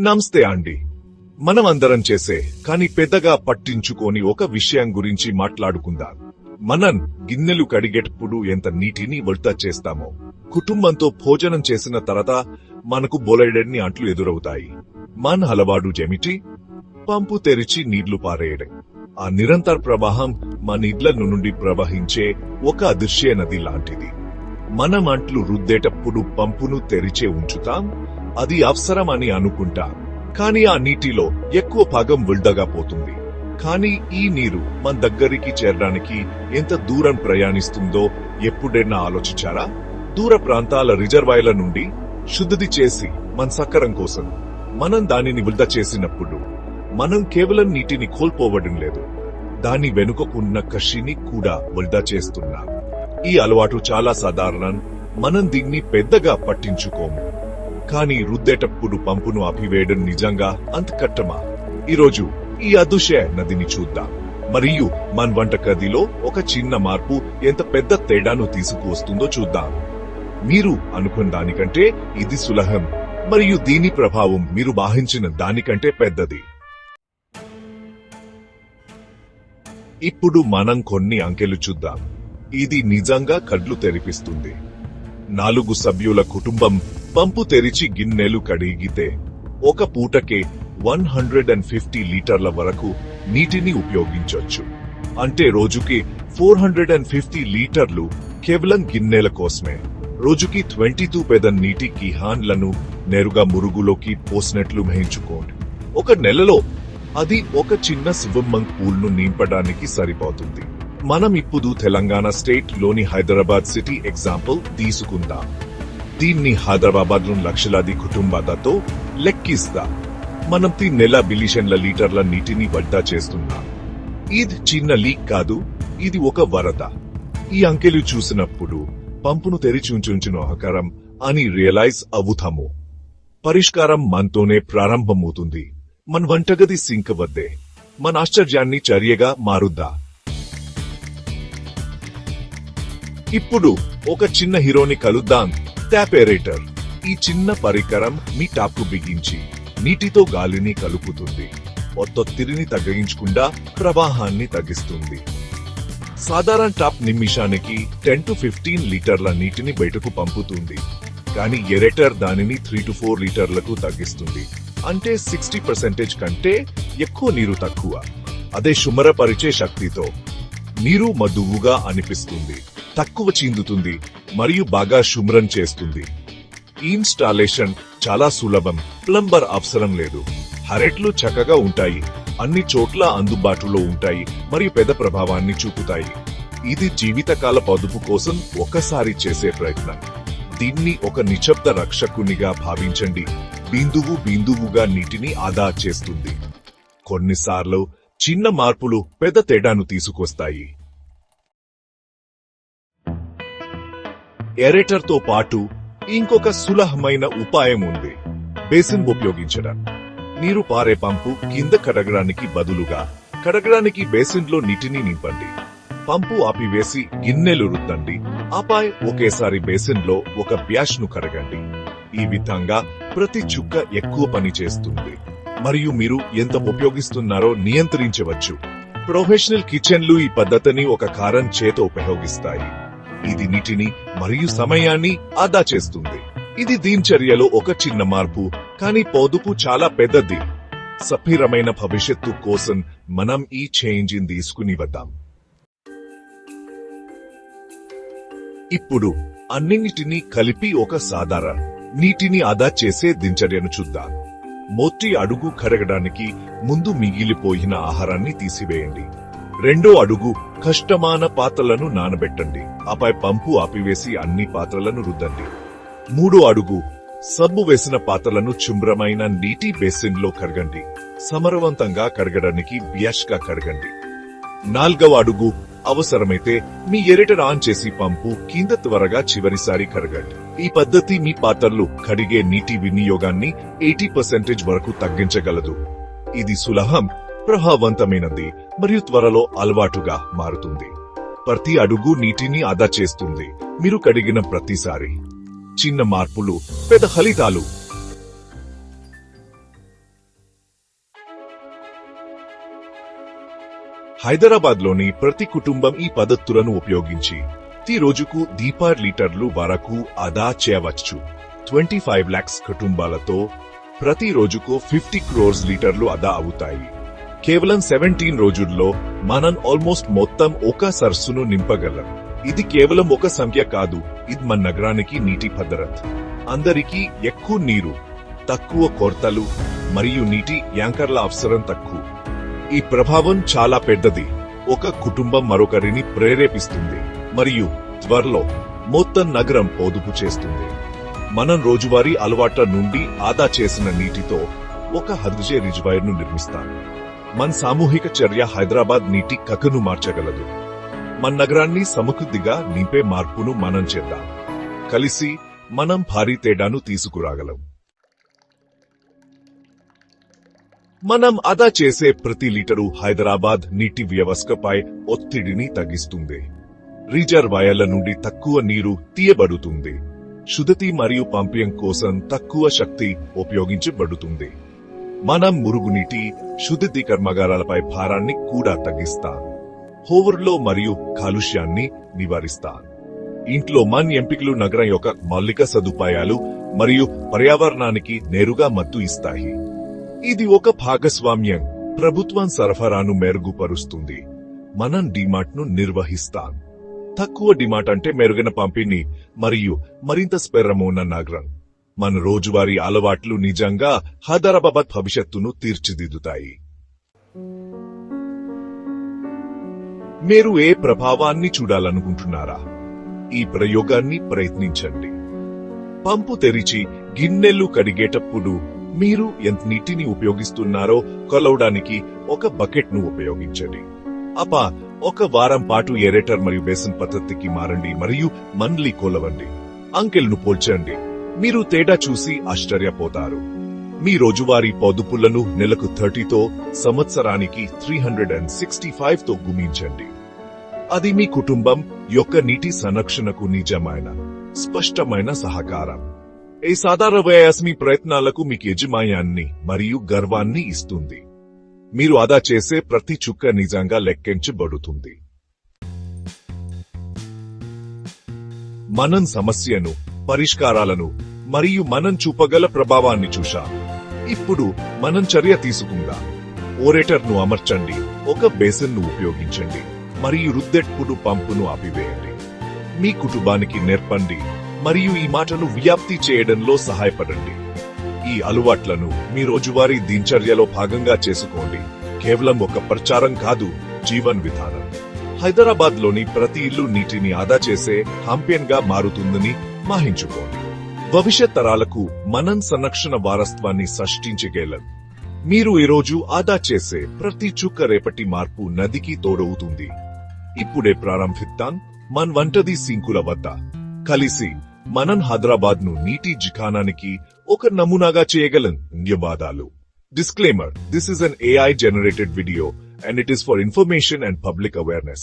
నమస్తే అండి. మనం అందరం చేసే కానీ పెద్దగా పట్టించుకోని ఒక విషయం గురించి మాట్లాడుకుందాం. మనం గిన్నెలు కడిగేటప్పుడు ఎంత నీటిని వృధా చేస్తామో, కుటుంబంతో భోజనం చేసిన తర్వాత మనకు బోలెడన్ని అంట్లు ఎదురవుతాయి. మన అలవాటు ఏమిటి? పంపు తెరిచి నీళ్లు పారేయడం. ఆ నిరంతర ప్రవాహం మన ఇళ్ల నుండి ప్రవహించే ఒక అదృశ్య నది లాంటిది. మనం అంట్లు రుద్దేటప్పుడు పంపును తెరిచే ఉంచుతాం, అది అవసరం అని అనుకుంటాం. కానీ ఆ నీటిలో ఎక్కువ భాగం వృధాగా పోతుంది. కానీ ఈ నీరు మన దగ్గరికి చేరడానికి ఎంత దూరం ప్రయాణిస్తుందో ఎప్పుడైనా ఆలోచించారా? దూర ప్రాంతాల రిజర్వాయర్ల నుండి శుద్ధి చేసి మన సక్కరం కోసం మనం దానిని వృధా చేసినప్పుడు మనం కేవలం నీటిని కోల్పోవడం లేదు, దాని వెనుకకున్న కషిని కూడా వృధా చేస్తున్నాం. ఈ అలవాటు చాలా సాధారణం, మనం దీన్ని పెద్దగా పట్టించుకోము. కానీ రుద్దేటప్పుడు పంపును ఆపివేయడం నిజంగా అంత కష్టమా? ఈరోజు ఈ అదృశ్య నదిని చూద్దాం, మరియు మన వంటగదిలో ఒక చిన్న మార్పు ఎంత పెద్ద తేడాను తీసుకువస్తుందో చూద్దాం. మీరు అనుకున్న దానికంటే ఇది సులభం, మరియు దీని ప్రభావం మీరు భావించిన దానికంటే పెద్దది. ఇప్పుడు మనం కొన్ని అంకెలు చూద్దాం. ఇది నిజంగా కళ్ళు తెరిపిస్తుంది. 4 సభ్యుల కుటుంబం పంపు తెరిచి గిన్నెలు కడిగితే ఒక పూటకే 150 లీటర్ల వరకు నీటిని ఉపయోగించొచ్చు. అంటే రోజుకి 450 లీటర్లు కేవలం గిన్నెల కోసమే. రోజుకి 22 పెద్ద నీటి కిహాన్లను నేరుగా మురుగులోకి పోసినట్లు ఊహించుకోండి. ఒక నెలలో అది ఒక చిన్న స్విమ్మింగ్ పూల్ ను నింపడానికి సరిపోతుంది. మనం ఇప్పుడు తెలంగాణ స్టేట్ లోని హైదరాబాద్ సిటీ ఎగ్జాంపుల్ తీసుకుందాం. దీన్ని హైదరాబాద్ లోని లక్షలాది కుటుంబాలతో లెక్కిస్తాం. మనం నెల బిలియన్ల లీటర్ల నీటిని వృధా చేస్తున్నాం. ఇది చిన్న లీక్ కాదు, ఇది ఒక వరద. ఈ అంకెలు చూసినప్పుడు పంపును తెరిచి ఉంచిన ఆకారం అని రియలైజ్ అవుతాము. పరిష్కారం మనతోనే ప్రారంభమవుతుంది. మన వంటగది సింక్ వద్దే మన ఆశ్చర్యాన్ని చర్యగా మారుద్దా. ఇప్పుడు ఒక చిన్న హీరోని కలుద్దాం, ట్యాప్ ఎరేటర్. ఈ చిన్న పరికరం మీ టాప్ కు బిగించి నీటితో గాలిని కలుపుతుంది. ఒత్తిడిని తగ్గించకుండా ప్రవాహాన్ని తగ్గిస్తుంది. సాధారణ టాప్ నిమిషానికి 10 to 15 లీటర్ల నీటిని బయటకు పంపుతుంది. కానీ ఎరేటర్ దానిని 3 to 4 లీటర్లకు తగ్గిస్తుంది. అంటే 60% కంటే ఎక్కువ నీరు తక్కువ. అదే శుభ్రపరిచే శక్తితో నీరు మధువుగా అనిపిస్తుంది, తక్కువ చిందుతుంది మరియు బాగా శుభ్రం చేస్తుంది. ఇన్స్టాలేషన్ చాలా సులభం, ప్లంబర్ అవసరం లేదు. హరెట్లు చక్కగా ఉంటాయి, అన్ని చోట్ల అందుబాటులో ఉంటాయి మరియు పెద్ద ప్రభావాన్ని చూపుతాయి. ఇది జీవితకాల పొదుపు కోసం ఒకసారి చేసే ప్రయత్నం. దీన్ని ఒక నిశ్శబ్ద రక్షకునిగా భావించండి. బిందువుగా నీటిని ఆదా చేస్తుంది. కొన్నిసార్లు చిన్న మార్పులు పెద్ద తేడాను తీసుకొస్తాయి. ఎరేటర్ తో పాటు ఇంకొక సులభమైన ఉపాయం ఉంది, బేసిన్ ఉపయోగించడం. నీరు పారే పంపు కింద కడగడానికి బదులుగా కడగడానికి బేసిన్లో నీటిని నింపండి. పంపు ఆపివేసి గిన్నెలు రుద్దండి, ఆపై ఒకేసారి బేసిన్లో ఒక బ్యాష్ ను కడగండి. ఈ విధంగా ప్రతి చుక్క ఎక్కువ పని చేస్తుంది మరియు మీరు ఎంత ఉపయోగిస్తున్నారో నియంత్రించవచ్చు. ప్రొఫెషనల్ కిచెన్లు ఈ పద్ధతిని ఒక కారం చేత ఉపయోగిస్తాయి. ఇది నీటిని మరియు సమయాన్ని ఆదా చేస్తుంది. ఇది దినచర్యలో ఒక చిన్న మార్పు, కానీ పొదుపు చాలా పెద్దది. సఫీరమైన భవిష్యత్తు కోసం మనం ఈ చేంజ్ తీసుకుని వద్దాం. ఇప్పుడు అన్నింటినీ కలిపి ఒక సాధారణ నీటిని ఆదా చేసే దినచర్యను చూద్దాం. మొదటి అడుగు కడగడానికి ముందు మిగిలిపోయిన ఆహారాన్ని తీసివేయండి. రెండో అడుగు కష్టమైన పాత్రలను నానబెట్టండి, ఆపై పంపు ఆపివేసి అన్ని పాత్రలను రుద్దండి. మూడో అడుగు సబ్బు వేసిన పాత్రలను శుభ్రమైన నీటి బేసిన్లో కడగండి. సమర్థవంతంగా కడగడానికి బ్యాష్ గా కడగండి. నాల్గవ అడుగు అవసరమైతే మీ ఎరేటర్ ఆన్ చేసి పంపు కింద త్వరగా చివరిసారి కడగండి. ఈ పద్ధతి మీ పాత్రలు కడిగే నీటి వినియోగాన్ని 80% వరకు తగ్గించగలదు. ఇది సులభం, ప్రభావవంతమైనది మరియు త్వరలో అలవాటుగా మారుతుంది. ప్రతి అడుగు నీటిని ఆదా చేస్తుంది. మీరు కడిగిన ప్రతిసారి చిన్న మార్పులు పెద్ద ఫలితాలు. హైదరాబాద్లోని ప్రతి కుటుంబం ఈ పద్ధతులను ఉపయోగించి ప్రతి రోజుకు దీపార్ లీటర్లు వరకు ఆదా చేయవచ్చు. 25 lakhs కుటుంబాలతో ప్రతి రోజుకు 50 crores లీటర్లు ఆదా అవుతాయి. కేవలం 17 రోజుల్లో మనం ఆల్మోస్ట్ మొత్తం ఒక సరస్సును నింపగలం. ఇది కేవలం ఒక సంఖ్య కాదు, ఇది మన నగరానికి నీటి భద్రత. అందరికీ ఎక్కువ నీరు, తక్కువ కొరతలు మరియు నీటి యాంకర్ల అవసరం తక్కువ. ఈ ప్రభావం చాలా పెద్దది. ఒక కుటుంబం మరొకరిని ప్రేరేపిస్తుంది మరియు త్వరలో మొత్తం నగరం పొదుపు చేస్తుంది. మనం రోజువారీ అలవాట్ల నుండి ఆదా చేసిన నీటితో ఒక హద్దుచే రిజర్వాయర్ను నిర్మిస్తాం. మన సామూహిక చర్య హైదరాబాద్ నీటి కక్కను మార్చగలదు. మన నగరాన్ని సమృద్ధిగా నింపే మార్పును మనం చేద్దాం. కలిసి మనం భారీ తేడాను తీసుకురాగలం. మనం ఆదా చేసే ప్రతి లీటరు హైదరాబాద్ నీటి వ్యవస్థపై ఒత్తిడిని తగ్గిస్తుంది. రిజర్వాయర్ల నుండి తక్కువ నీరు తీయబడుతుంది. శుద్ధి మరియు పంపిణీ కోసం తక్కువ శక్తి ఉపయోగించబడుతుంది. మనం మురుగునీటి శుద్ధి కర్మాగారాలపై భారాన్ని కూడా తగ్గిస్తాం. ఓవర్లో మరియు కాలుష్యాన్ని నివారిస్తాం. ఇంట్లో మన ఎంపికలు నగరం యొక్క మౌలిక సదుపాయాలు మరియు పర్యావరణానికి నేరుగా మద్దతు ఇస్తాయి. ఇది ఒక భాగస్వామ్యం. ప్రభుత్వం సరఫరాను మెరుగుపరుస్తుంది. మనం డిమాండ్ను నిర్వహిస్తాం. తక్కువ డిమాండ్ అంటే మెరుగైన పంపిణీ మరియు మరింత స్పెరమోన నగరం. మన రోజువారీ అలవాట్లు నిజంగా హైదరాబాద్ భవిష్యత్తును తీర్చిదిద్దుతాయి. మీరు ఏ ప్రభావాన్ని చూడాలనుకుంటున్నారా? ఈ ప్రయోగాన్ని ప్రయత్నించండి. పంపు తెరిచి గిన్నెలు కడిగేటప్పుడు మీరు ఎంత నీటిని ఉపయోగిస్తున్నారో కొలవడానికి ఒక బకెట్ను ఉపయోగించండి. ఒక వారం పాటు ఎరేటర్ మరియు బేసిన్ పద్ధతికి మారండి మరియు మండ్లీ కొలవండి. అంకెలను పోల్చండి. మీరు తేడా చూసి ఆశ్చర్యపోతారు. మీ రోజువారీ పొదుపులను నెలకు 30తో సంవత్సరానికి 365తో గుణించండి. అది మీ కుటుంబం యొక్క నీటి సంరక్షణకు నిజమైన స్పష్టమైన సహకారం. ఈ సాధారణ వయస్ మీ ప్రయత్నాలకు మీకు యజమాన్యాన్ని మరియు గర్వాన్ని ఇస్తుంది. మీరు ఆదా చేసే ప్రతి చుక్క నిజంగా లెక్కించబడుతుంది. మనం సమస్యను, పరిష్కారాలను మరియు మనం చూపగల ప్రభావాన్ని చూశాం. ఇప్పుడు మనం చర్య తీసుకుందాం. ఓరేటర్ను అమర్చండి, ఒక బేసిన్ను ఉపయోగించండి మరియు రుద్దెప్పుడు పంపును ఆపివేయండి. మీ కుటుంబానికి నేర్పండి మరియు ఈ మాటను వ్యాప్తి చేయడంలో సహాయపడండి. ఈ అలవాట్లను మీ రోజువారీ దినచర్యలో భాగంగా చేసుకోండి. కేవలం ఒక ప్రచారం కాదు, జీవన్ విధానం. హైదరాబాద్లోని ప్రతి ఇల్లు నీటిని ఆదా చేసే ఛాంపియన్గా మారుతుందని మాహించుకోండి. భవిష్యత్ తరాలకు మనం సంరక్షణ వారసత్వాన్ని సృష్టించగలం. మీరు ఈరోజు ఆదా చేసే ప్రతి చుక్క రేపటి మార్పు నదికి తోడవుతుంది. ఇప్పుడే ప్రారంభిద్దాం. మన వంటది సింకుల వద్ద కలిసి మనం హైదరాబాద్ ను నీటి జిఖానానికి ఒక నమూనాగా చేయగలం. ధన్యవాదాలు. Disclaimer: This is an AI generated video and it is for information and public awareness.